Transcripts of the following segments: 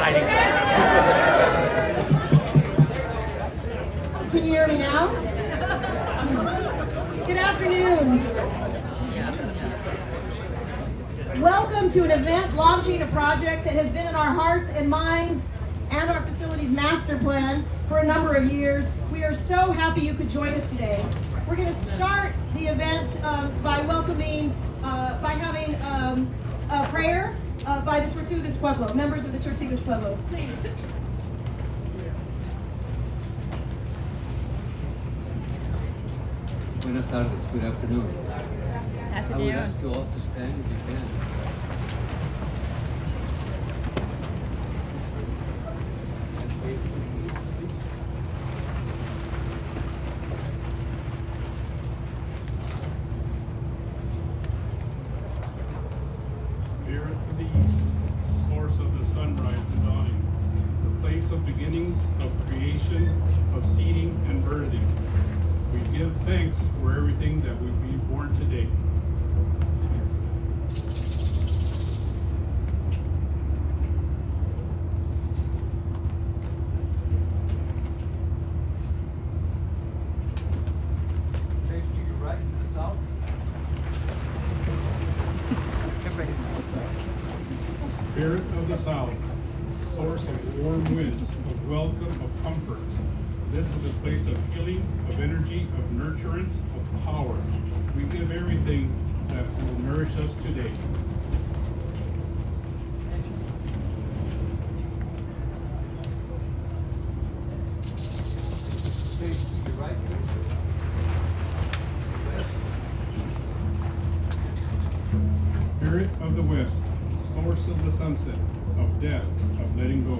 exciting. Can you hear me now? Good afternoon. Welcome to an event launching a project that has been in our hearts and minds and our facilities master plan for a number of years. We are so happy you could join us today. We're going to start the event by having a prayer by the Tortugas Pueblo, members of the Tortugas Pueblo. Please. Buenas tardes, good afternoon. I would ask you all to stand if you can. Spirit of the East, source of the sunrise and dawning, the place of beginnings, of creation, of seeding and birthing. We give thanks for everything that we've been born today. Face to your right, to the south. Spirit of the South, source of warm winds, of welcome, of comfort. This is a place of healing, of energy, of nurturance, of power. We give everything that will nourish us today. Face to your right. West. Spirit of the West, source of the sunset, of death, of letting go.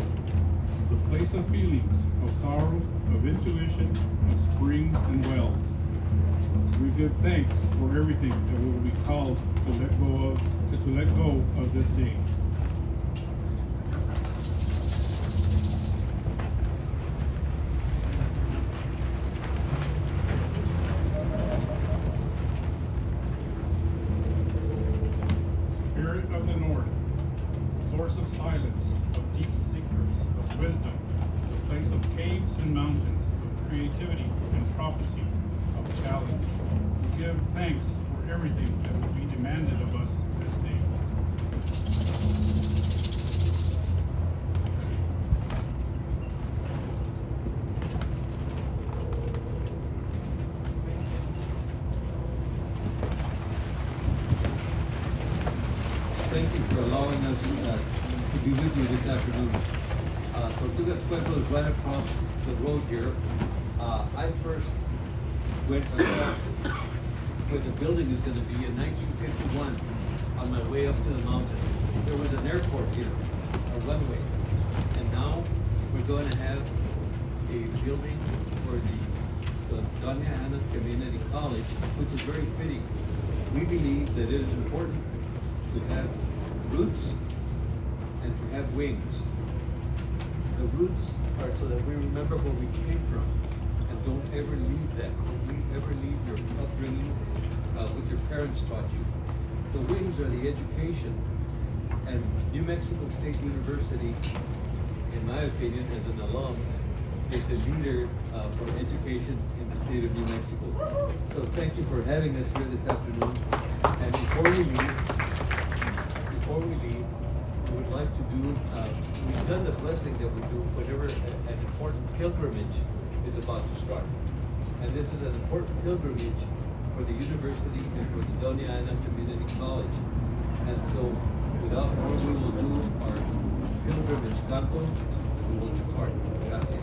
The place of feelings, of sorrow, of intuition, of springs and wells. We give thanks for everything that will be called to let go of this day. Spirit of the North, source of silence, of deep secrets, of wisdom, the place of caves and mountains, of creativity and prophecy, of challenge. We give thanks for everything that will be demanded of us this day. Thank you for allowing us to be with you this afternoon. Tortugas Pueblo is right across the road here. I first went across where the building is going to be in 1951 on my way up to the mountain. There was an airport here, a runway, and now we're going to have a building for the Doña Ana Community College, which is very fitting. We believe that it is important to have roots and to have wings. The roots are so that we remember where we came from and don't ever leave that. Don't ever leave your upbringing, what your parents taught you. The wings are the education, and New Mexico State University, in my opinion, as an alum, is the leader for education in the state of New Mexico. So thank you for having us here this afternoon. And before we leave, we would like to do, we've done the blessing that we do whenever an important pilgrimage is about to start. And this is an important pilgrimage for the university and for the Doña Ana Community College. And so, without more, we will do our pilgrimage canto, and we will depart. Gracias.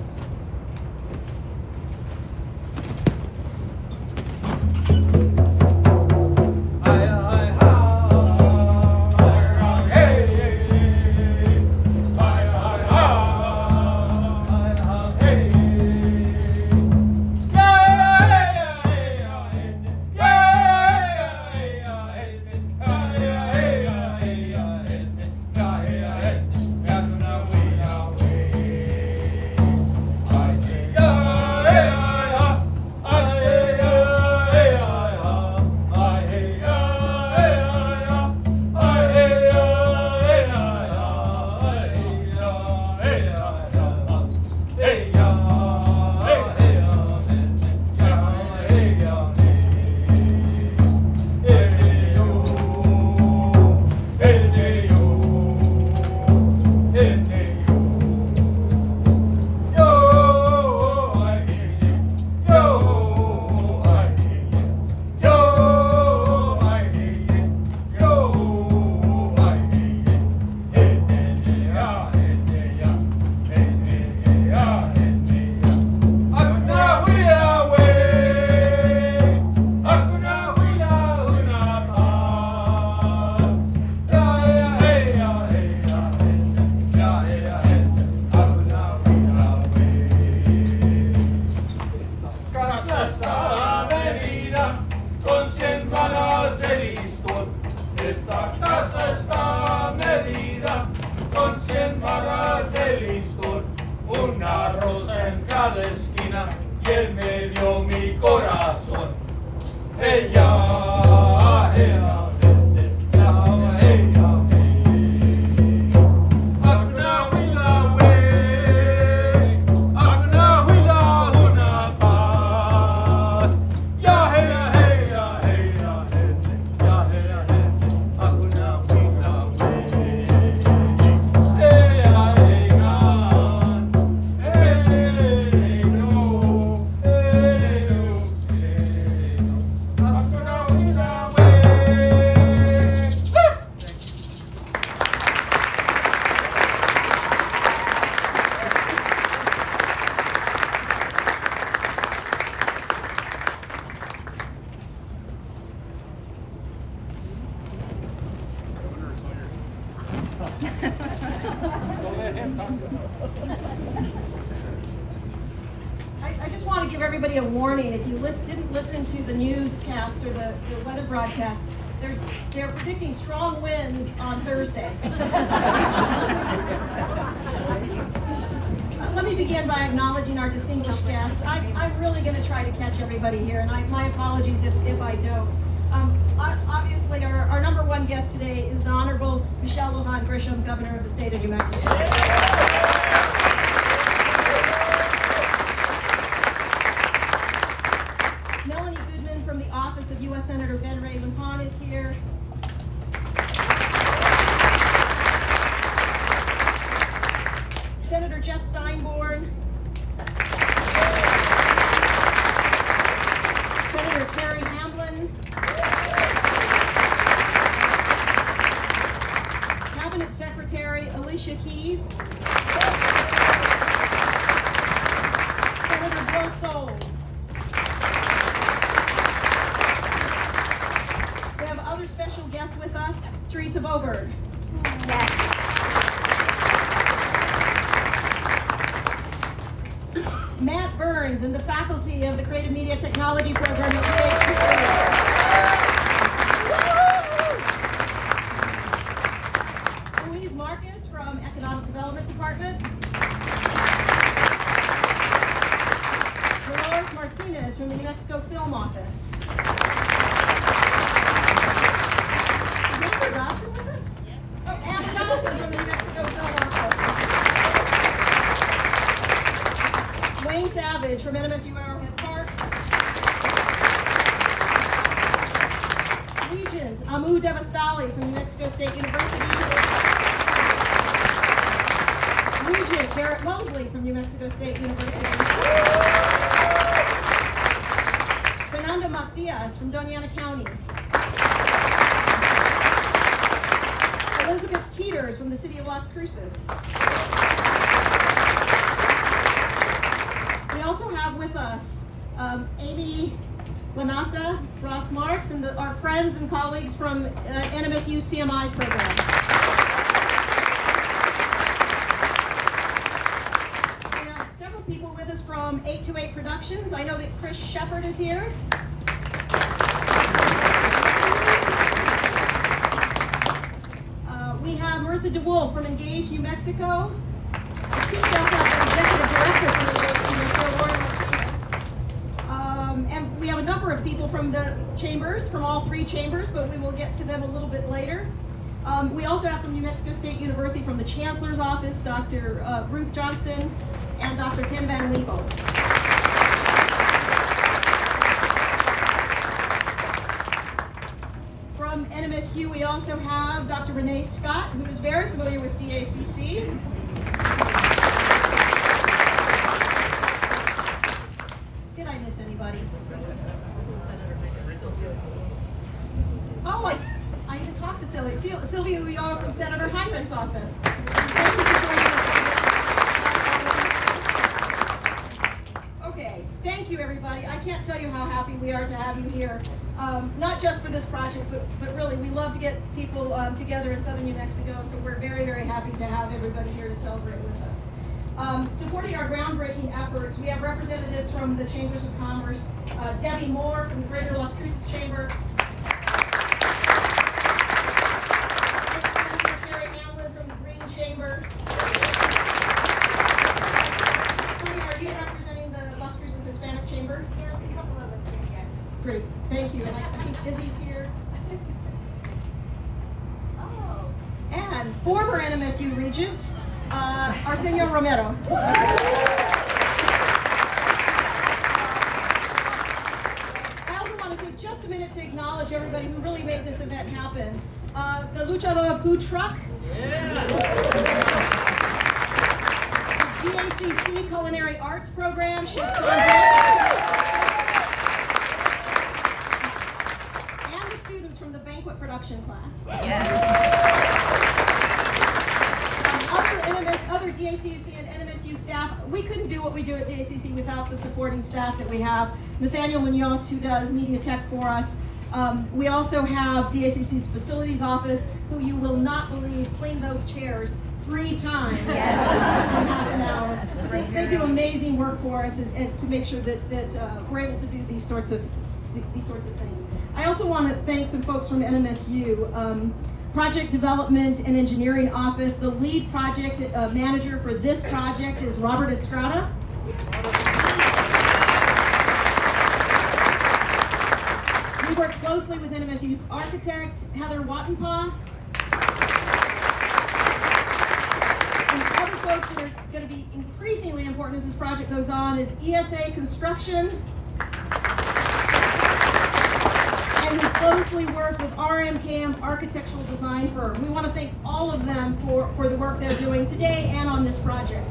cada esquina y él me dio mi corazón. Ella, ella. I just want to give everybody a warning. If you didn't listen to the newscast or the weather broadcast, they're predicting strong winds on Thursday. Let me begin by acknowledging our distinguished guests. I'm really going to try to catch everybody here, and my apologies if I don't. Obviously, our number one guest today is the Honorable Michelle Lujan Grisham, Governor of the state of New Mexico. Melanie Goodman from the office of U.S. Senator Ben Ray Lujan is here. Senator Jeff Steinborn. Senator Carrie Hamblin. Cabinet Secretary Alicia Keys. Senator Bill Souls. We have other special guests with us, Teresa Boberg. Matt Burns and the faculty of the Creative Media Technology program at UAC. Louise Marcus from Economic Development Department. Dolores Martinez from the New Mexico Film Office. Is Amber Dodson with us? Yes. Oh, Amber Dodson from the New Mexico Film Office. Wayne Savage from NMSU Arrowhead Park. Regent Amu Devastali from New Mexico State University. Regent Garrett Mosley from New Mexico State University. Fernando Macias from Doñana County. Elizabeth Teeters from the city of Las Cruces. We also have with us Amy Lanasa, Ross Marks, and our friends and colleagues from NMSU CMI's program. We have several people with us from 828 Productions. I know that Chris Shepard is here. We have Marissa DeWolf from Engage New Mexico. We also have the executive director from Engage New Mexico, Lauren Martinez. And we have a number of people from the chambers, from all three chambers, but we will get to them a little bit later. We also have from New Mexico State University, from the Chancellor's Office, Dr. Ruth Johnston and Dr. Ken Van Winkle. From NMSU, we also have Dr. Renee Scott, who is very familiar with DACC. Did I miss anybody? Oh, I even talked to Sylvia. Sylvia Uyar from Senator Heinrich's office. Thank you for joining us. Okay, thank you everybody. I can't tell you how happy we are to have you here. Not just for this project, but really, we love to get people together in southern New Mexico, and so we're very, very happy to have everybody here to celebrate with us. Supporting our groundbreaking efforts, we have representatives from the Chambers of Commerce, Debbie Moore from the Greater Las Cruces Chamber, Senator Carrie Hamlin from the Green Chamber, some of our youth representing Great, thank you. And I think Izzy's here. Oh. And former NMSU Regent, Arsenio Romero. I also want to take just a minute to acknowledge everybody who really made this event happen. The Luchador Food Truck. DACC Culinary Arts Program, Chef and the students from the banquet production class. Other DACC and NMSU staff. We couldn't do what we do at DACC without the supporting staff that we have. Nathaniel Munoz, who does media tech for us. We also have DACC's facilities office, who you will not believe cleaned those chairs 3 times in half an hour. They do amazing work for us and to make sure that we're able to do these sorts of things. I also want to thank some folks from NMSU. Project Development and Engineering Office. The lead project manager for this project is Robert Estrada. We work closely with NMSU's architect, Heather Wattenpaugh. And other folks that are going to be increasingly important as this project goes on is ESA Construction. And we closely work with RMKM Architectural Design Firm. We want to thank all of them for the work they're doing today and on this project.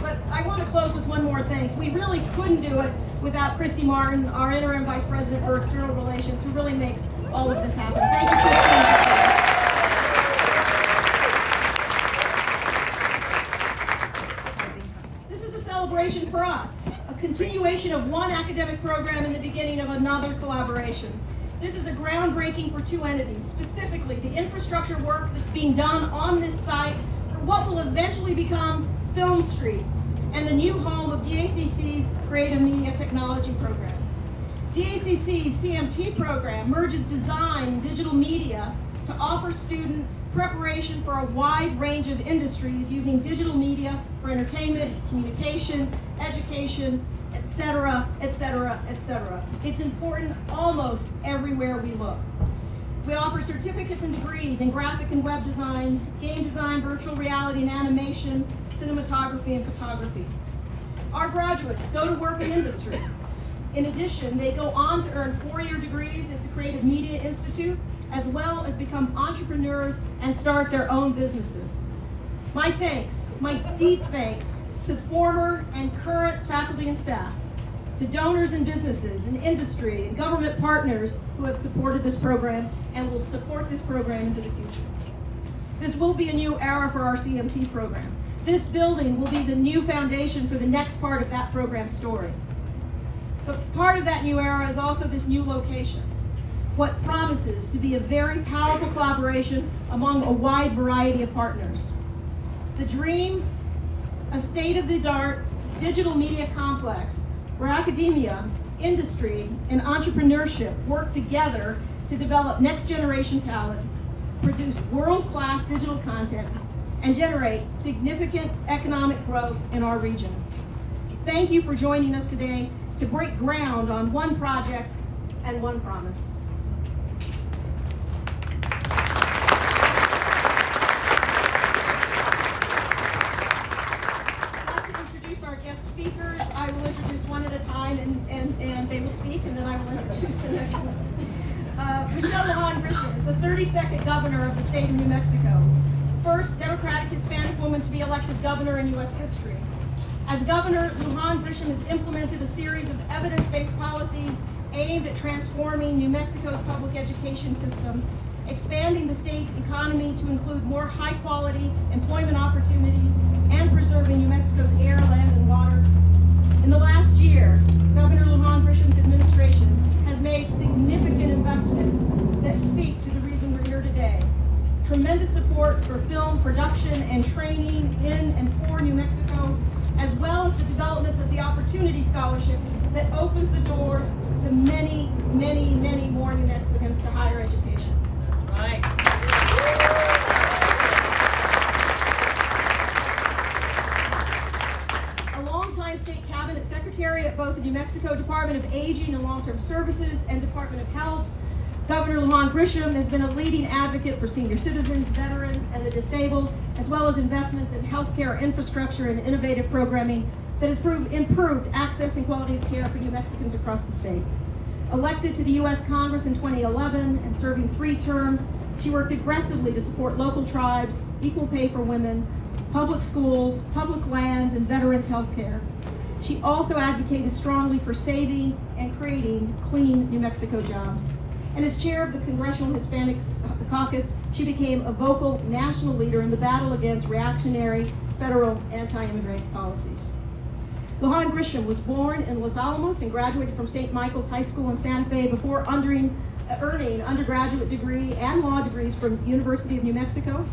But I want to close with one more thanks. We really couldn't do it without Christy Martin, our interim vice president for external relations, who really makes all of this happen. Thank you, Christy. This is a celebration for us, a continuation of one academic program and the beginning of another collaboration. This is a groundbreaking for 2 entities, specifically the infrastructure work that's being done on this site for what will eventually become Film Street and the new home of DACC's Creative Media Technology program. DACC's CMT program merges design and digital media to offer students preparation for a wide range of industries using digital media for entertainment, communication, education, etc., etc., etc. It's important almost everywhere we look. We offer certificates and degrees in graphic and web design, game design, virtual reality and animation, cinematography and photography. Our graduates go to work in industry. In addition, they go on to earn 4-year degrees at the Creative Media Institute, as well as become entrepreneurs and start their own businesses. My thanks, my deep thanks, to former and current faculty and staff, to donors and businesses and industry and government partners who have supported this program and will support this program into the future. This will be a new era for our CMT program. This building will be the new foundation for the next part of that program's story. But part of that new era is also this new location, what promises to be a very powerful collaboration among a wide variety of partners. The dream, a state-of-the-art digital media complex where academia, industry, and entrepreneurship work together to develop next-generation talent, produce world-class digital content, and generate significant economic growth in our region. Thank you for joining us today to break ground on one project and one promise. Our guest speakers. I will introduce one at a time and they will speak, and then I will introduce the next one. Michelle Lujan Grisham is the 32nd governor of the state of New Mexico, first Democratic Hispanic woman to be elected governor in U.S. history. As governor, Lujan Grisham has implemented a series of evidence-based policies aimed at transforming New Mexico's public education system, expanding the state's economy to include more high-quality employment opportunities, and preserving New Mexico's air, land, and water. In the last year, Governor Lujan Grisham's administration has made significant investments that speak to the reason we're here today. Tremendous support for film production and training in and for New Mexico, as well as the development of the Opportunity Scholarship that opens the doors to many, many, many more New Mexicans to higher education. That's right. A longtime state cabinet Cabinet Secretary at both the New Mexico Department of Aging and Long-Term Services and Department of Health. Governor Lujan Grisham has been a leading advocate for senior citizens, veterans, and the disabled, as well as investments in healthcare infrastructure and innovative programming that has improved access and quality of care for New Mexicans across the state. Elected to the U.S. Congress in 2011 and serving 3 terms, she worked aggressively to support local tribes, equal pay for women, public schools, public lands, and veterans health care. She also advocated strongly for saving and creating clean New Mexico jobs. And as chair of the Congressional Hispanics Caucus, she became a vocal national leader in the battle against reactionary federal anti-immigrant policies. Lujan Grisham was born in Los Alamos and graduated from St. Michael's High School in Santa Fe before earning undergraduate degree and law degrees from University of New Mexico.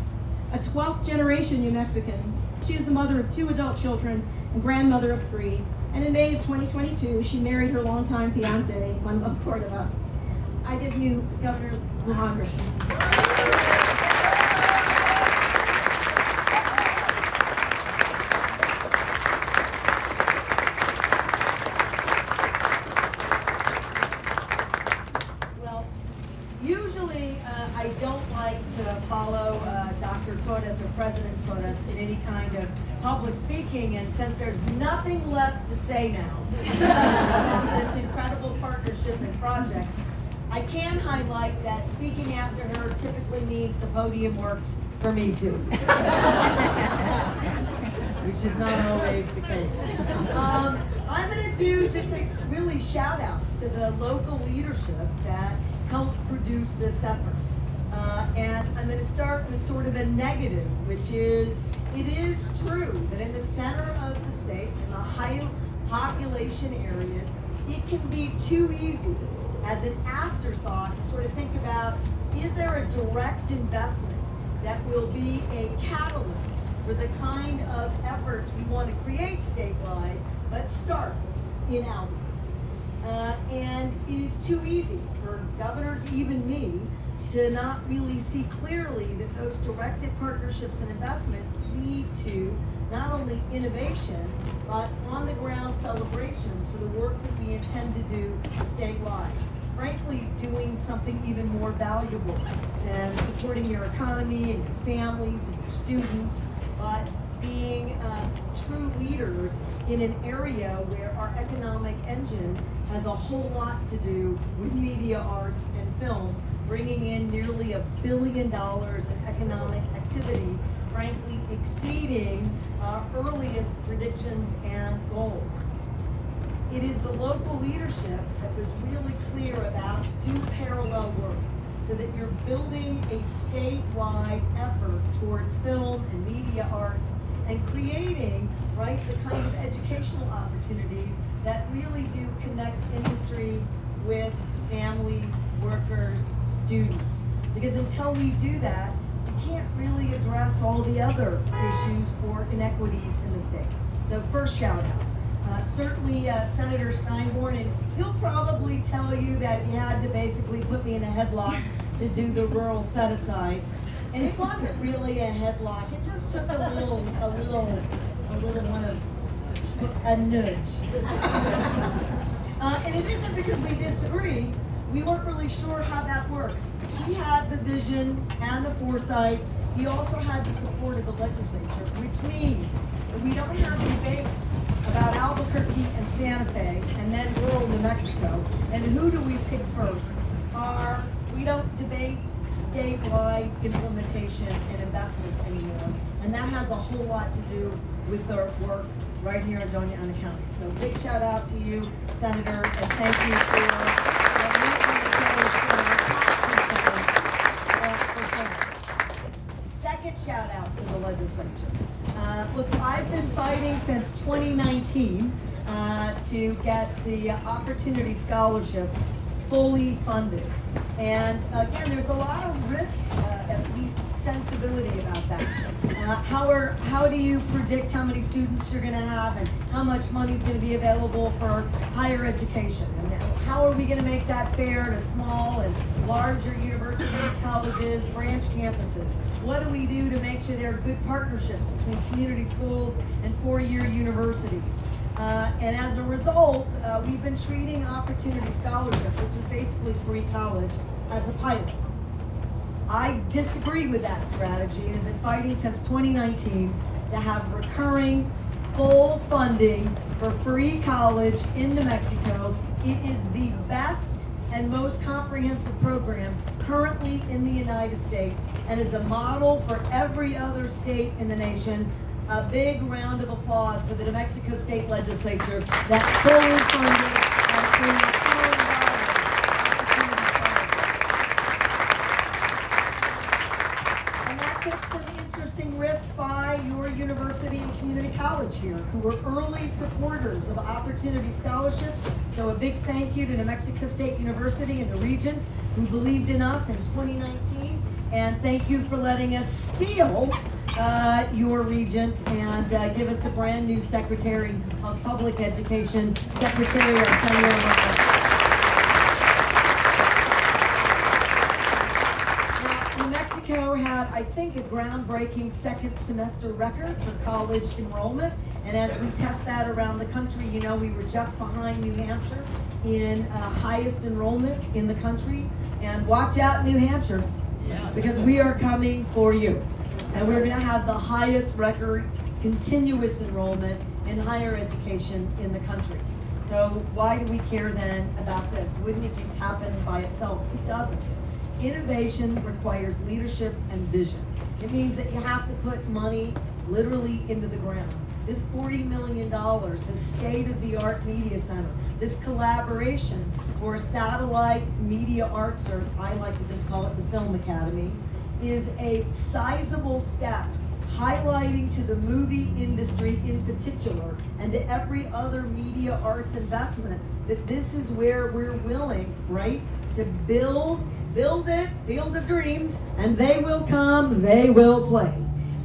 A 12th generation New Mexican, she is the mother of 2 adult children and grandmother of 3. And in May of 2022, she married her longtime fiance, Manuel Cordova. I give you Governor Lujan Grisham. Usually, I don't like to follow Dr. Torres or President Torres in any kind of public speaking, and since there's nothing left to say now about this incredible partnership and project, I can highlight that speaking after her typically means the podium works for me too. Which is not always the case. I'm going to do just really shout outs to the local leadership that helped produce this effort. And I'm going to start with sort of a negative, which is, it is true that in the center of the state, in the high population areas, it can be too easy as an afterthought to sort of think about, is there a direct investment that will be a catalyst for the kind of efforts we want to create statewide, but start in Albany. And it is too easy for governors, even me, to not really see clearly that those directed partnerships and investment lead to not only innovation, but on-the-ground celebrations for the work that we intend to do statewide. Frankly, doing something even more valuable than supporting your economy and your families and your students, but being true leaders in an area where our economic engine has a whole lot to do with media arts and film, bringing in nearly $1 billion in economic activity, frankly exceeding our earliest predictions and goals. It is the local leadership that was really clear about do parallel work so that you're building a statewide effort towards film and media arts and creating, right, the kind of educational opportunities that really do connect industry with families, workers, students. Because until we do that, we can't really address all the other issues or inequities in the state. So first shout out. Certainly Senator Steinborn, and he'll probably tell you that he had to basically put me in a headlock to do the rural set aside. And it wasn't really a headlock, it just took a little one of a nudge. And it isn't because we disagree, we weren't really sure how that works. He had the vision and the foresight, he also had the support of the legislature, which means that we don't have debates about Albuquerque and Santa Fe and then rural New Mexico, and who do we pick first? We don't debate statewide implementation and investments anymore, and that has a whole lot to do with our work right here in Doña Ana County. So big shout out to you, Senator, and thank you for second shout out to the legislature. Look, I've been fighting since 2019 to get the Opportunity Scholarship fully funded. And again, there's a lot of risk, at least sensibility about that. How do you predict how many students you're going to have and how much money is going to be available for higher education? And how are we going to make that fair to small and larger universities, colleges, branch campuses? What do we do to make sure there are good partnerships between community schools and four-year universities? And as a result, we've been treating Opportunity Scholarship, which is basically free college, as a pilot. I disagree with that strategy and have been fighting since 2019 to have recurring, full funding for free college in New Mexico. It is the best and most comprehensive program currently in the United States and is a model for every other state in the nation. A big round of applause for the New Mexico State Legislature that fully funded and that took some interesting risk by your university and community college here, who were early supporters of Opportunity Scholarships. So a big thank you to New Mexico State University and the Regents who believed in us in 2019. And thank you for letting us steal your regent and give us a brand new Secretary of Public Education, Secretary Arsenio Ramos. Now, New Mexico had, I think, a groundbreaking second semester record for college enrollment. And as we test that around the country, you know, we were just behind New Hampshire in highest enrollment in the country. And watch out, New Hampshire, because we are coming for you. And we're going to have the highest record continuous enrollment in higher education in the country. So why do we care then about this? Wouldn't it just happen by itself? It doesn't. Innovation requires leadership and vision. It means that you have to put money literally into the ground. This $40 million, this state-of-the-art media center, this collaboration for a satellite media arts, or I like to just call it the Film Academy, is a sizable step highlighting to the movie industry in particular and to every other media arts investment that this is where we're willing, right, to build it, Field of Dreams, and they will come, they will play.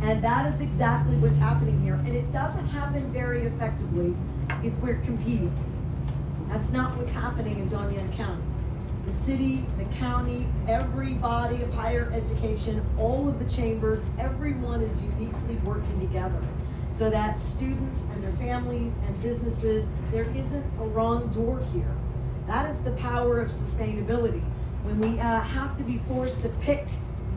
And that is exactly what's happening here. And it doesn't happen very effectively if we're competing. That's not what's happening in Darien County. The city, the county, every body of higher education, all of the chambers, everyone is uniquely working together so that students and their families and businesses, there isn't a wrong door here. That is the power of sustainability. When we have to be forced to pick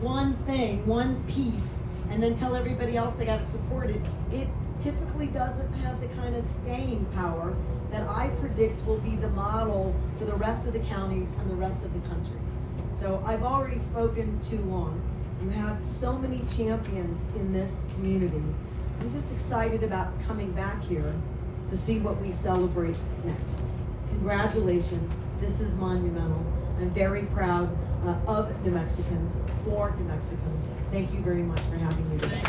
one thing, one piece, and then tell everybody else they got to support it, it typically doesn't have the kind of staying power that I predict will be the model for the rest of the counties and the rest of the country. So I've already spoken too long. You have so many champions in this community. I'm just excited about coming back here to see what we celebrate next. Congratulations, this is monumental. I'm very proud of New Mexicans, for New Mexicans. Thank you very much for having me today.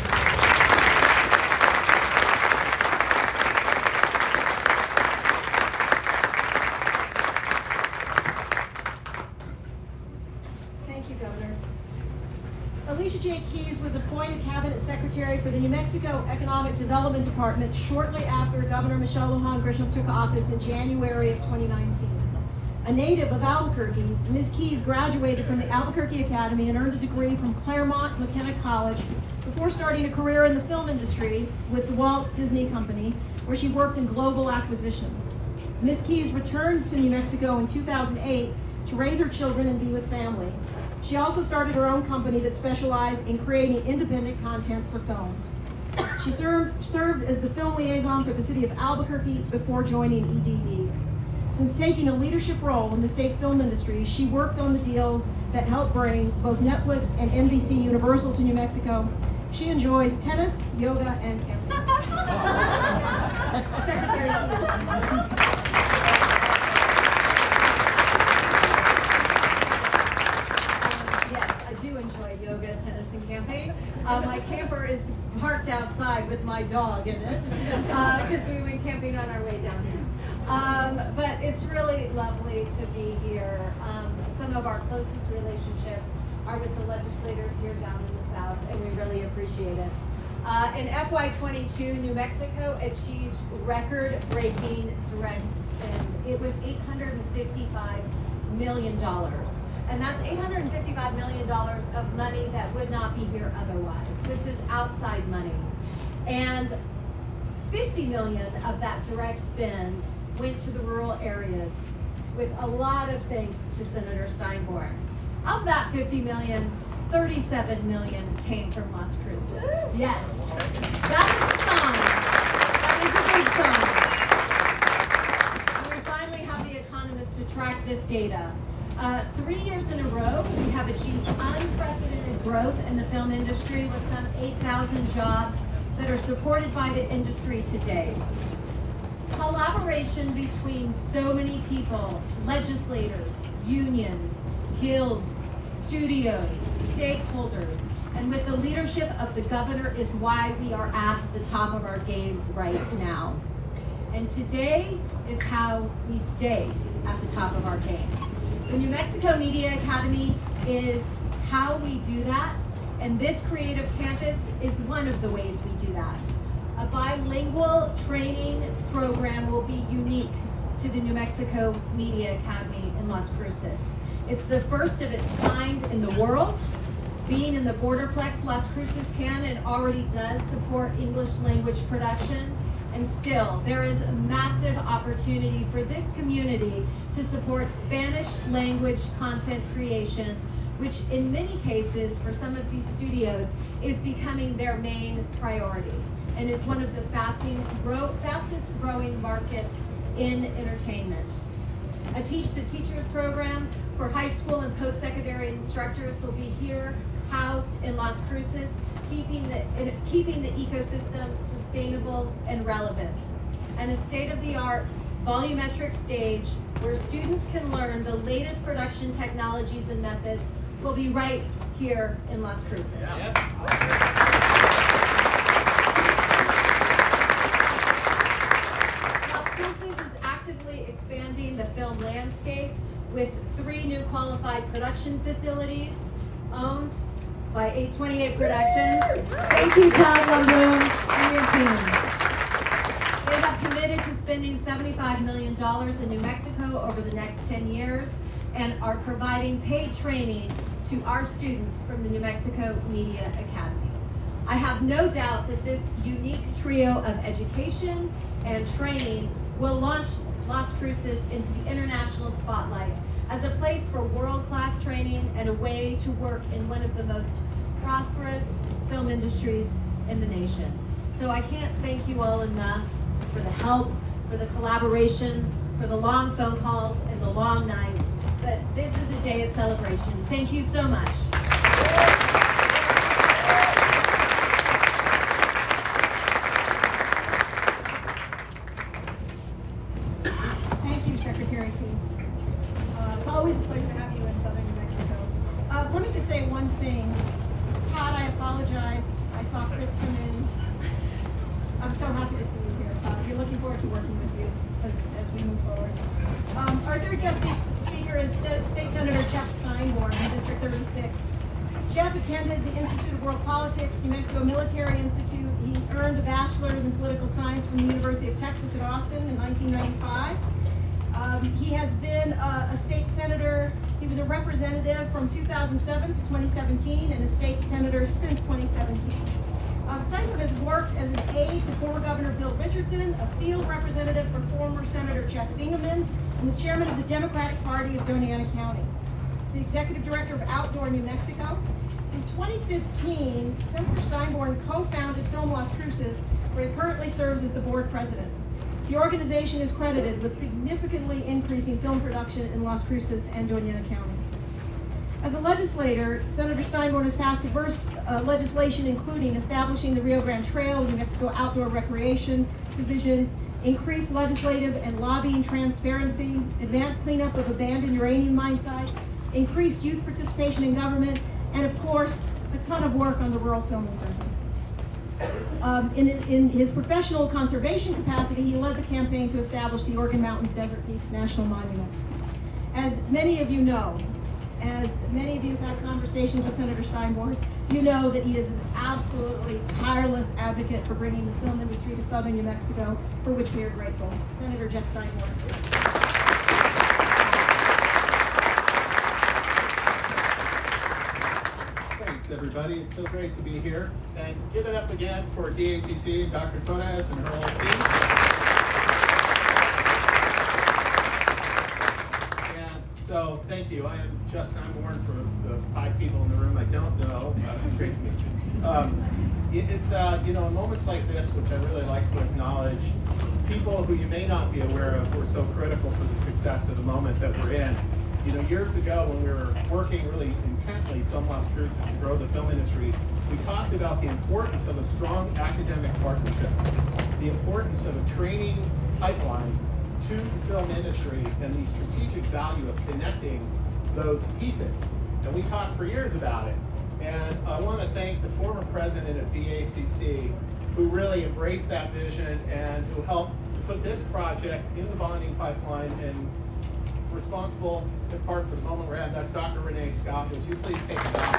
Thank you, Governor. Alicia J. Keys was appointed Cabinet Secretary for the New Mexico Economic Development Department shortly after Governor Michelle Lujan Grisham took office in January of 2019. A native of Albuquerque, Ms. Keys graduated from the Albuquerque Academy and earned a degree from Claremont McKenna College before starting a career in the film industry with the Walt Disney Company, where she worked in global acquisitions. Ms. Keys returned to New Mexico in 2008 to raise her children and be with family. She also started her own company that specialized in creating independent content for films. She served as the film liaison for the city of Albuquerque before joining EDD. Since taking a leadership role in the state's film industry, she worked on the deals that helped bring both Netflix and NBC Universal to New Mexico. She enjoys tennis, yoga, and camping. Secretary Keys. Yes, I do enjoy yoga, tennis, and camping. My camper is parked outside with my dog in it because we went camping on our way down here. But it's really lovely to be here. Some of our closest relationships are with the legislators here down in the South, and we really appreciate it. In FY22, New Mexico achieved record-breaking direct spend. It was $855 million. And that's $855 million of money that would not be here otherwise. This is outside money. And 50 million of that direct spend went to the rural areas, with a lot of thanks to Senator Steinborn. Of that 50 million, 37 million came from Las Cruces. Yes, that is a sign. That is a big sign. And we finally have the economists to track this data. 3 years in a row, we have achieved unprecedented growth in the film industry with some 8,000 jobs that are supported by the industry today. Collaboration between so many people, legislators, unions, guilds, studios, stakeholders, and with the leadership of the governor is why we are at the top of our game right now. And today is how we stay at the top of our game. The New Mexico Media Academy is how we do that, and this creative campus is one of the ways we do that. A bilingual training program will be unique to the New Mexico Media Academy in Las Cruces. It's the first of its kind in the world. Being in the Borderplex, Las Cruces can and already does support English language production. And still, there is a massive opportunity for this community to support Spanish language content creation, which in many cases, for some of these studios, is becoming their main priority and is one of the fastest growing markets in entertainment. A Teach the Teachers program for high school and post-secondary instructors will be here, housed in Las Cruces, keeping the ecosystem sustainable and relevant. And a state-of-the-art volumetric stage where students can learn the latest production technologies and methods will be right here in Las Cruces. Las Cruces is actively expanding the film landscape with 3 new qualified production facilities owned by 828 Productions. Thank you, Todd Lamboon and your team. They have committed to spending $75 million in New Mexico over the next 10 years and are providing paid training to our students from the New Mexico Media Academy. I have no doubt that this unique trio of education and training will launch Las Cruces into the international spotlight as a place for world-class training and a way to work in one of the most prosperous film industries in the nation. So I can't thank you all enough for the help, for the collaboration, for the long phone calls and the long nights. But this is a day of celebration. Thank you so much. Thank you, Secretary Peace. It's always a pleasure to have you in Southern New Mexico. Let me just say one thing. Todd, I apologize. I saw Chris come in. I'm so happy to see you here. We're looking forward to working with you as we move forward. Our third guest speaker is State Senator Jeff Steinborn from District 36. Jeff attended the Institute of World Politics, New Mexico Military Institute. He earned a bachelor's in political science from the University of Texas at Austin in 1995. He has been a state senator. He was a representative from 2007 to 2017 and a state senator since 2017. Steinborn has worked as an aide to former Governor Bill Richardson, a field representative for former Senator Jeff Bingaman, and was chairman of the Democratic Party of Doña Ana County. He's the executive director of Outdoor New Mexico. In 2015, Senator Steinborn co-founded Film Las Cruces, where he currently serves as the board president. The organization is credited with significantly increasing film production in Las Cruces and Doña Ana County. As a legislator, Senator Steinborn has passed diverse legislation, including establishing the Rio Grande Trail, New Mexico Outdoor Recreation Division, increased legislative and lobbying transparency, advanced cleanup of abandoned uranium mine sites, increased youth participation in government, and of course, a ton of work on the Rural Film Center. In his professional conservation capacity, he led the campaign to establish the Organ Mountains Desert Peaks National Monument. As many of you know, as many of you have had conversations with Senator Steinborn, you know that he is an absolutely tireless advocate for bringing the film industry to Southern New Mexico, for which we are grateful. Senator Jeff Steinborn. Thanks, everybody. It's so great to be here. And give it up again for DACC and Dr. Torres and her whole team. And so, thank you. I am Justin. I'm Warren for the 5 people in the room I don't know. It's great to meet you. It's in moments like this, which I really like to acknowledge people who you may not be aware of who are so critical for the success of the moment that we're in. Years ago when we were working really intently, Film Las Cruces, to grow the film industry, we talked about the importance of a strong academic partnership, the importance of a training pipeline to the film industry, and the strategic value of connecting those pieces. And we talked for years about it. And I want to thank the former president of DACC, who really embraced that vision and who helped put this project in the bonding pipeline and responsible in part for the moment we're at. That's Dr. Renee Scott. Would you please take it down?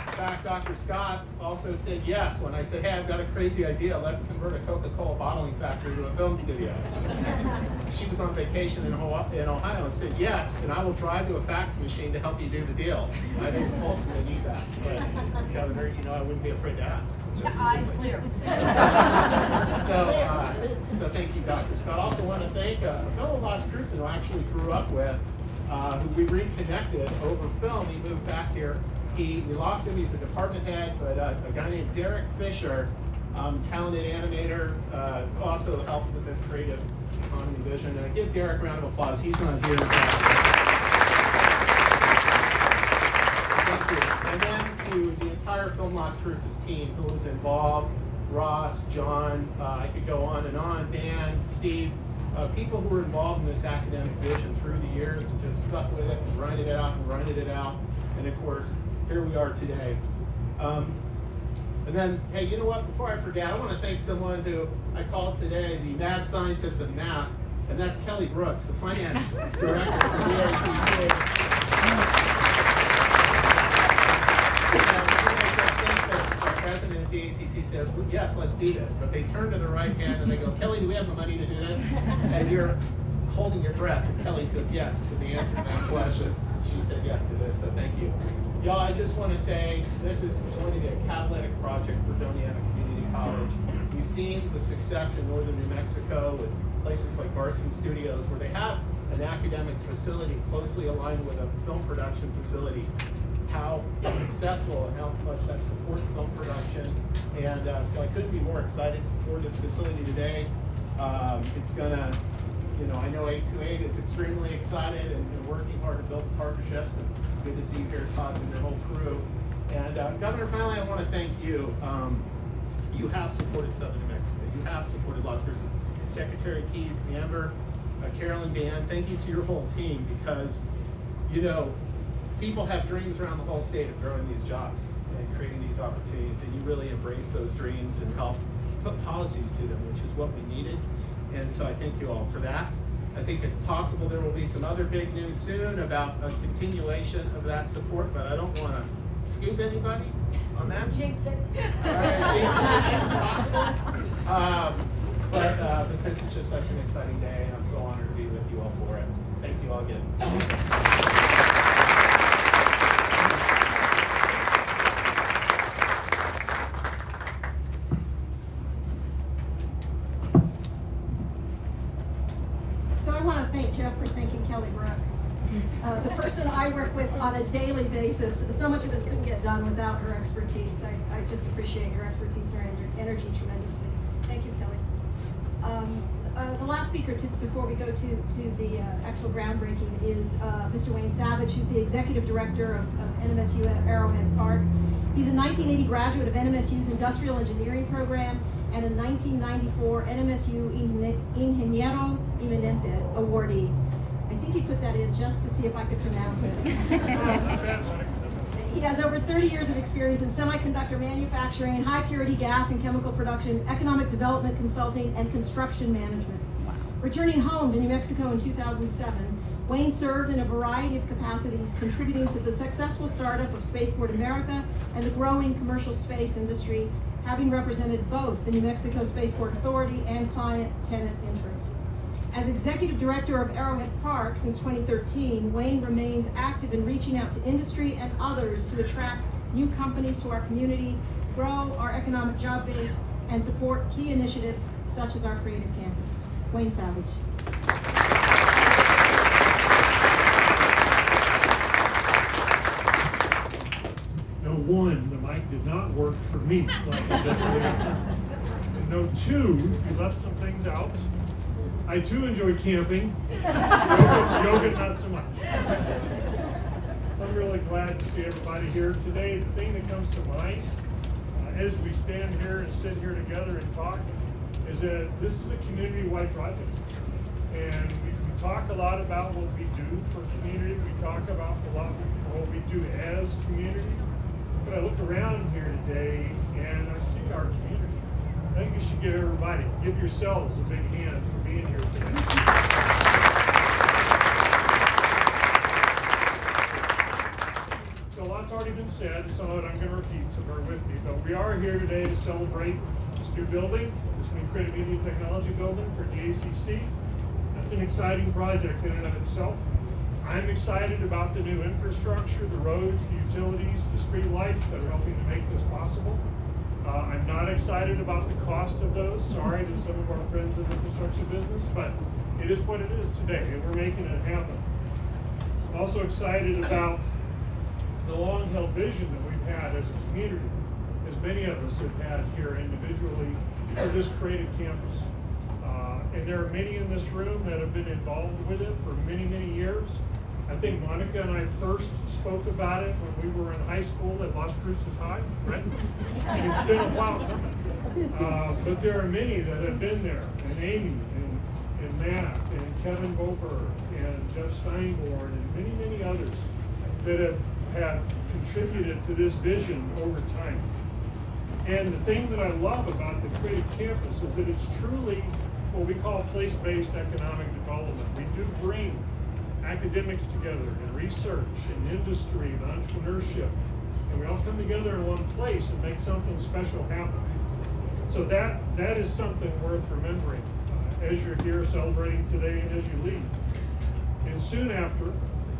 In fact, Dr. Scott also said yes when I said, hey, I've got a crazy idea. Let's convert a Coca-Cola bottling factory to a film studio. She was on vacation in Ohio and said yes, and I will drive to a fax machine to help you do the deal. I didn't ultimately need that, but Governor, I wouldn't be afraid to ask. I'm clear. So thank you, Dr. Scott. I also want to thank a fellow Las Cruces who I actually grew up with, who we reconnected over film. He moved back here. We lost him. He's a department head, but a guy named Derek Fisher, talented animator, also helped with this creative economy vision. And I give Derek a round of applause. He's not here. Thank you. And then to the entire Film Las Cruces team who was involved, Ross, John, I could go on and on, Dan, Steve, people who were involved in this academic vision through the years and just stuck with it and grinded it out and grinded it out. And of course, here we are today. And then, hey, you know what? Before I forget, I want to thank someone who I called today the mad scientist of math, and that's Kelly Brooks, the finance director for DACC. The president of DACC says, yes, let's do this. But they turn to the right hand and they go, Kelly, do we have the money to do this? And you're holding your breath. And Kelly says yes to the answer to that question. She said yes to this, so thank you. Y'all, I just want to say this is going to be a catalytic project for Doñana Community College. We've seen the success in northern New Mexico with places like Barson Studios, where they have an academic facility closely aligned with a film production facility. How successful and how much that supports film production. And so I couldn't be more excited for this facility today. It's gonna, I know 828 is extremely excited and working hard to build partnerships, and good to see you here, Todd, and your whole crew. And Governor, finally, I want to thank you. You have supported Southern New Mexico. You have supported Las Cruces. Secretary Keys, Amber, Carolyn, Dan, thank you to your whole team, because, people have dreams around the whole state of growing these jobs and creating these opportunities, and you really embrace those dreams and help put policies to them, which is what we needed. And so I thank you all for that. I think it's possible there will be some other big news soon about a continuation of that support, but I don't want to scoop anybody on that. Jinx it. Jinx it, impossible. But because it's just such an exciting day, and I'm so honored to be with you all for it. Thank you all again. So I want to thank Jeff for thanking Kelly Brooks, the person I work with on a daily basis. So much of this couldn't get done without her expertise. I just appreciate your expertise and her energy tremendously. Thank you, Kelly. The last speaker before we go to the actual groundbreaking is Mr. Wayne Savage, who's the executive director of NMSU at Arrowhead Park. He's a 1980 graduate of NMSU's Industrial Engineering program and a 1994 NMSU Ingeniero Eminente awardee. I think he put that in just to see if I could pronounce it. He has over 30 years of experience in semiconductor manufacturing, high purity gas and chemical production, economic development consulting, and construction management. Wow. Returning home to New Mexico in 2007, Wayne served in a variety of capacities, contributing to the successful startup of Spaceport America and the growing commercial space industry, having represented both the New Mexico Spaceport Authority and client-tenant interests. As Executive Director of Arrowhead Park since 2013, Wayne remains active in reaching out to industry and others to attract new companies to our community, grow our economic job base, and support key initiatives such as our Creative Campus. Wayne Savage. No, one, the mic did not work for me like it did for you. No, two, you left some things out. I too enjoy camping. Yoga not so much. I'm really glad to see everybody here today. The thing that comes to mind as we stand here and sit here together and talk is that this is a community-wide project. And we talk a lot about what we do for community. We talk about a lot of what we do as community. But I look around here today and I see our community. I think you should give yourselves a big hand for being here today. So a lot's already been said, some of it I'm going to repeat, so bear with me. But we are here today to celebrate this new building, this new Creative Media Technology building for DACC. That's an exciting project in and of itself. I'm excited about the new infrastructure, the roads, the utilities, the street lights that are helping to make this possible. I'm not excited about the cost of those. Sorry to some of our friends in the construction business, but it is what it is today, and we're making it happen. I'm also excited about the long-held vision that we've had as a community, as many of us have had here individually, for this creative campus. And there are many in this room that have been involved with it for many, many years. I think Monica and I first spoke about it when we were in high school at Las Cruces High, right? And it's been a while coming. But there are many that have been there, and Amy, and Matt, and Kevin Boper, and Jeff Steinborn, and many, many others that have contributed to this vision over time. And the thing that I love about the Creative Campus is that it's truly what we call place-based economic development. We do bring academics together, and research, and industry, and entrepreneurship, and we all come together in one place and make something special happen. So that is something worth remembering as you're here celebrating today and as you leave. And soon after,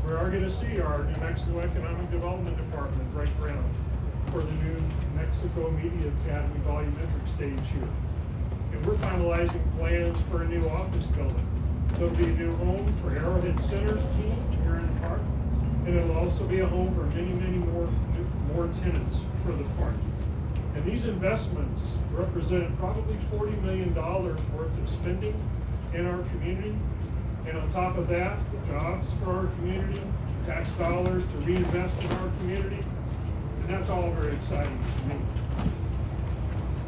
we are going to see our New Mexico Economic Development Department break ground for the new Mexico Media Academy volumetric stage here. And we're finalizing plans for a new office building. There'll be a new home for Arrowhead Center's team here in the park, and it'll also be a home for many, many more tenants for the park. And these investments represent probably $40 million worth of spending in our community. And on top of that, jobs for our community, tax dollars to reinvest in our community, and that's all very exciting to me.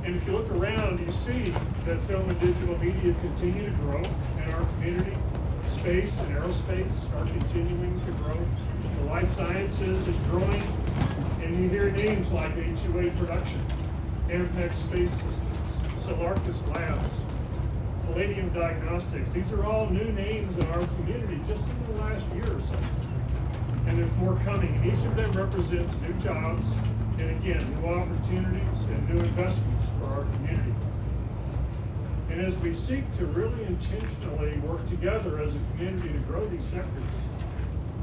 And if you look around, you see that film and digital media continue to grow in our community. Space and aerospace are continuing to grow. The life sciences is growing, and you hear names like HUA Production, Ampex Space Systems, Solarcus Labs, Palladium Diagnostics. These are all new names in our community just in the last year or so. And there's more coming. Each of them represents new jobs, and again, new opportunities and new investments for our community. And as we seek to really intentionally work together as a community to grow these sectors,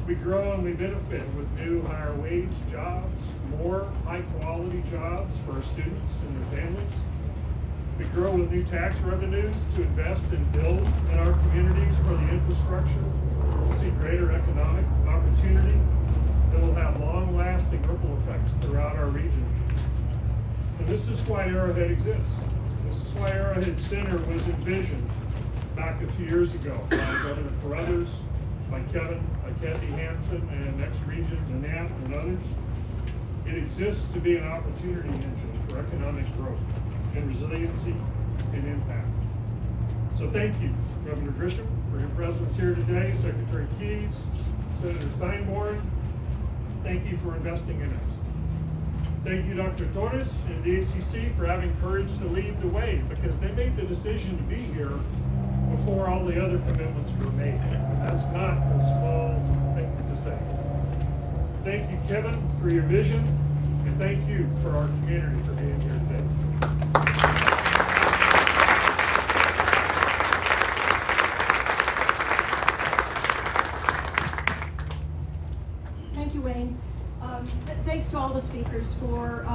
we grow and we benefit with new higher wage jobs, more high quality jobs for our students and their families. We grow with new tax revenues to invest and build in our communities for the infrastructure, to see greater economic opportunity that will have long-lasting ripple effects throughout our region. And this is why Arrowhead exists. This is why Arrowhead Center was envisioned back a few years ago by Governor Carruthers, by Kevin, by Kathy Hansen, and Next Region, Nanette, and others. It exists to be an opportunity engine for economic growth and resiliency and impact. So thank you, Governor Grisham, for your presence here today, Secretary Keyes, Senator Steinborn. Thank you for investing in us. Thank you, Dr. Torres and the ACC, for having courage to lead the way, because they made the decision to be here before all the other commitments were made. And that's not a small thing to say. Thank you, Kevin, for your vision, and thank you for our community for being here today. thanks to all the speakers for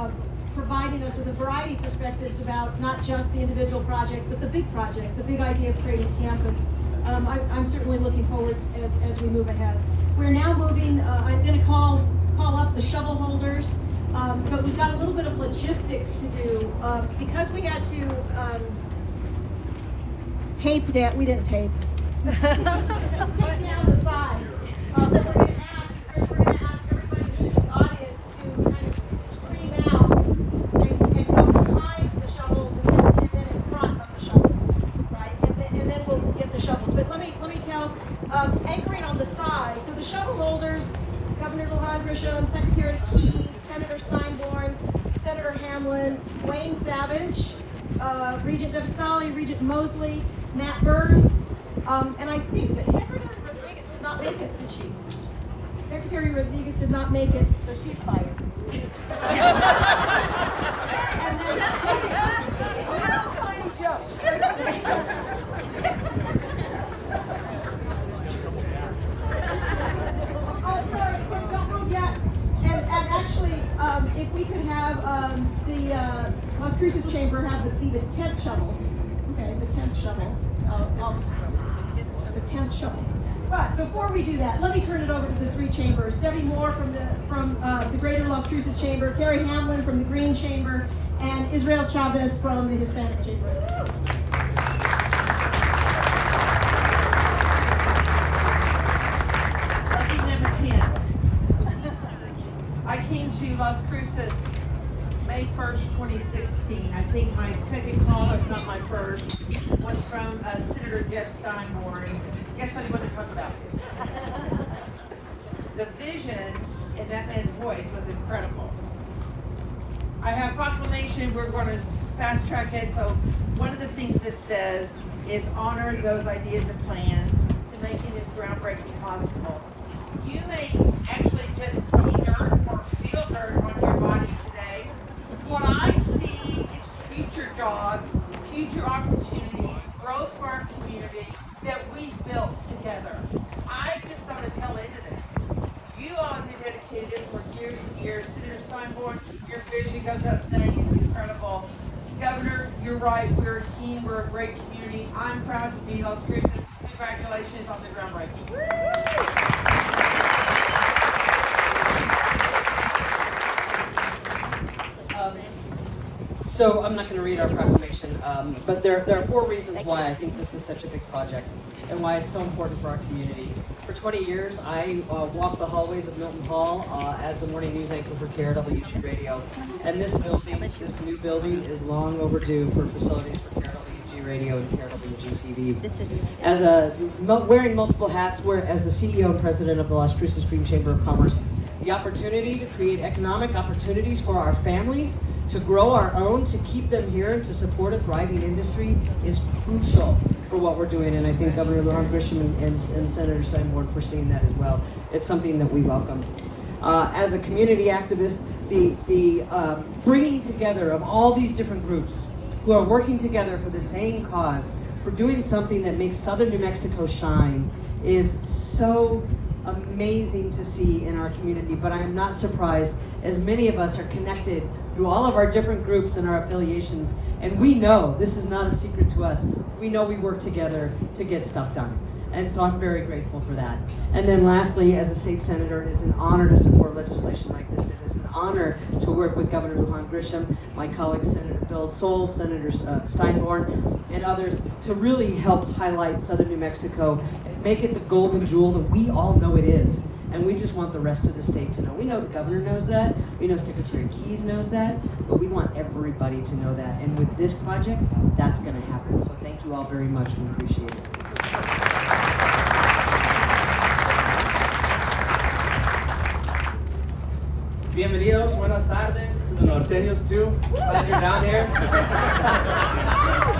providing us with a variety of perspectives about not just the individual project, but the big project, the big idea of creating campus. I'm certainly looking forward as we move ahead. We're now moving, I'm going to call up the shovel holders, but we've got a little bit of logistics to do. Because we had to tape that, we didn't tape. Take down the sides. We're going to ask everybody in the audience to kind of scream out and go behind the shovels and then in front of the shovels, right? And then we'll get the shovels. But let me tell, anchoring on the side. So the shovel holders, Governor Lujan Grisham, Secretary Keyes, Senator Steinborn, Senator Hamlin, Wayne Savage, Regent Devastali, Regent Mosley, Matt Burns, and I think that Secretary Rodriguez did not make it, did she? Secretary Rodriguez did not make it, so she's fired. And then, funny joke. Oh, sorry, don't move yet. And actually, if we could have the Las Cruces Chamber be the 10th shovel. Okay, the 10th shovel. The 10th shovel. But before we do that, let me turn it over to the three chambers. Debbie Moore from the Greater Las Cruces Chamber, Carrie Hamlin from the Green Chamber, and Israel Chavez from the Hispanic Chamber. Lucky number 10. I came to Las Cruces May 1st, 2016. I think my second call, if not my first, was from Senator Jeff Steinborn. Guess what he wanted to talk about? The vision in that man's voice was incredible. I have proclamation, we're going to fast track it. So one of the things this says is honor those ideas and plans to making this groundbreaking possible. You may actually just see dirt or feel dirt on your body today. What I see is future jobs, future opportunities, growth for our community that we built together. I just want to tell into this. You all have been dedicated for years and years. Senator Steinborn, your vision goes without saying, it's incredible. Governor, you're right, we're a team, we're a great community. I'm proud to be Las Cruces. Congratulations on the groundbreaking. So I'm not going to read our proclamation, but there are 4 reasons why I think this is such a big project and why it's so important for our community. For 20 years, I walked the hallways of Milton Hall as the morning news anchor for KRWG Radio. And this new building is long overdue for facilities for KRWG Radio and KRWG TV. Wearing multiple hats, as the CEO and president of the Las Cruces Green Chamber of Commerce, the opportunity to create economic opportunities for our families, to grow our own, to keep them here, and to support a thriving industry is crucial for what we're doing. And I think Governor Lujan Grisham and Senator Steinborn for seeing that as well. It's something that we welcome. As a community activist, the bringing together of all these different groups who are working together for the same cause, for doing something that makes Southern New Mexico shine, is so amazing to see in our community. But I am not surprised, as many of us are connected through all of our different groups and our affiliations, and we know, this is not a secret to us, we know we work together to get stuff done. And so I'm very grateful for that. And then lastly, as a state senator, it is an honor to support legislation like this. It is an honor to work with Governor Lujan Grisham, my colleague Senator Bill Soul, Senator Steinborn, and others to really help highlight Southern New Mexico and make it the golden jewel that we all know it is. And we just want the rest of the state to know. We know the governor knows that. We know Secretary Keyes knows that. But we want everybody to know that. And with this project, that's going to happen. So thank you all very much. We appreciate it. Bienvenidos, buenas tardes to the Norteños too. Glad you're down here.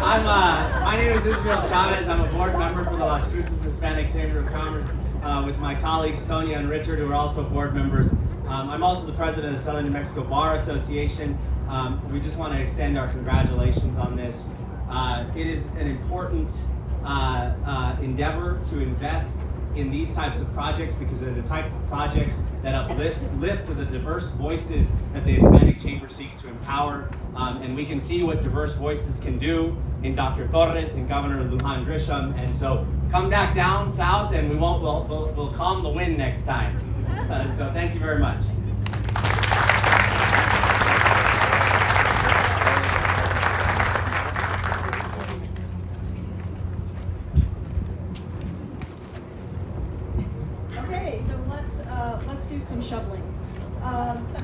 My name is Israel Chavez. I'm a board member for the Las Cruces Hispanic Chamber of Commerce with my colleagues Sonia and Richard, who are also board members. I'm also the president of the Southern New Mexico Bar Association. We just want to extend our congratulations on this. It is an important endeavor to invest in these types of projects because they're the type of projects that lift the diverse voices that the Hispanic Chamber seeks to empower. And we can see what diverse voices can do in Dr. Torres and Governor Lujan Grisham. And so come back down south and we'll calm the wind next time. So thank you very much. Okay, so let's do some shoveling.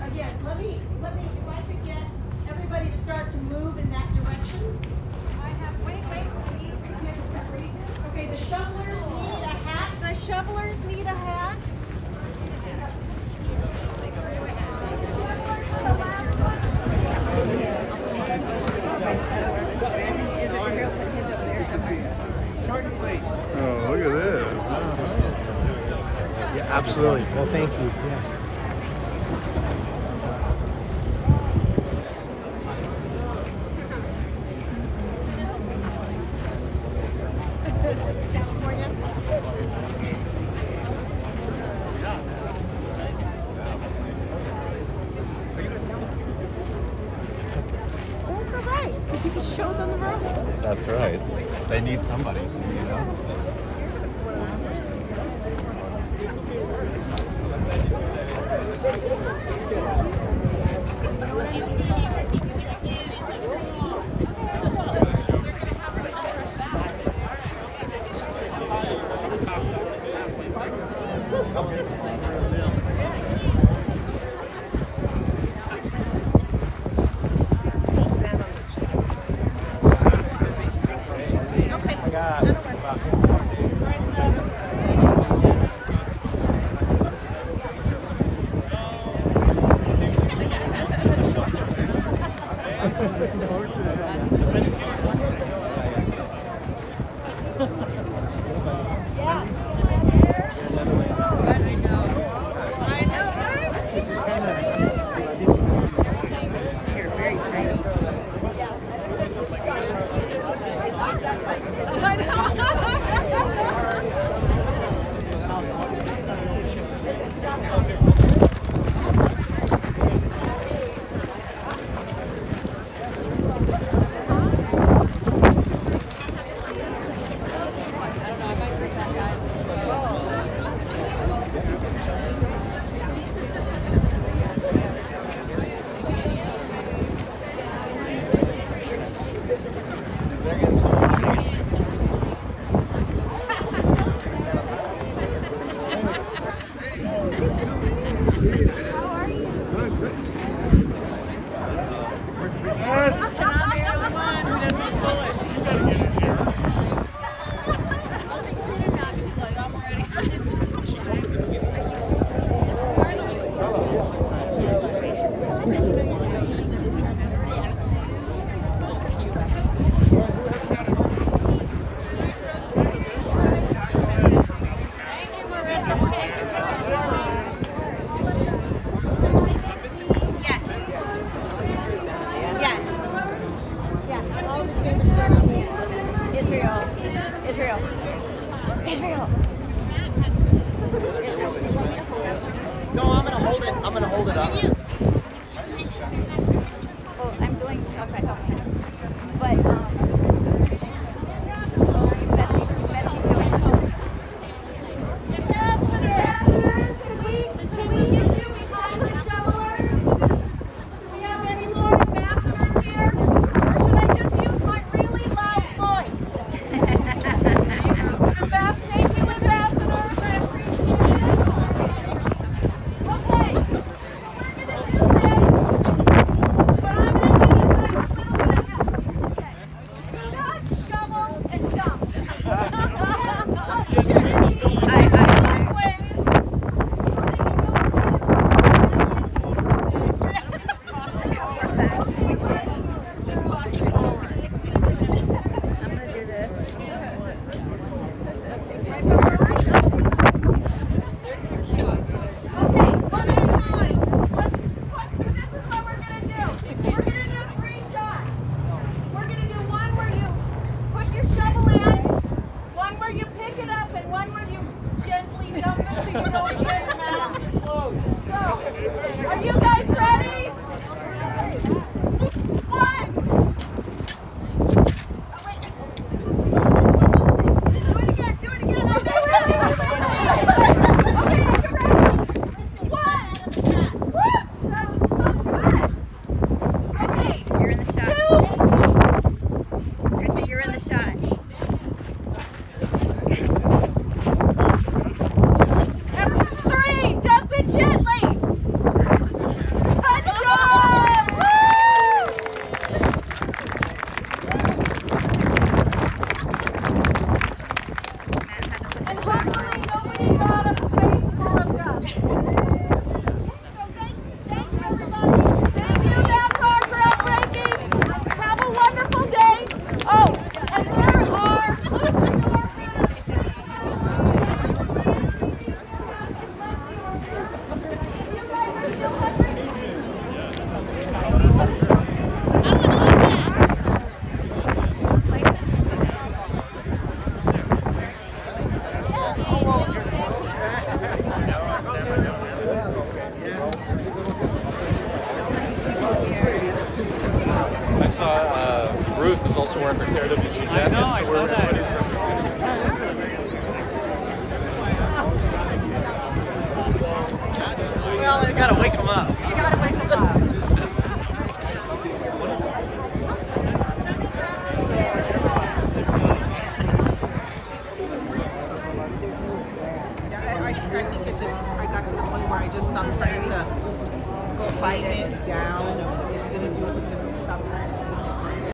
Again, let me, if I could get everybody to start to move in that direction. Wait, we need to give a reason. Okay, the shovelers need a hat. The shovelers need a hat. Oh, look at this. Yeah, absolutely. Well, thank you. Yeah. That's all right, because you can shows on the road. That's right. They need somebody, you know? No, I'm gonna hold it. I'm gonna hold it up. used to work with KRWG. I know, I saw that.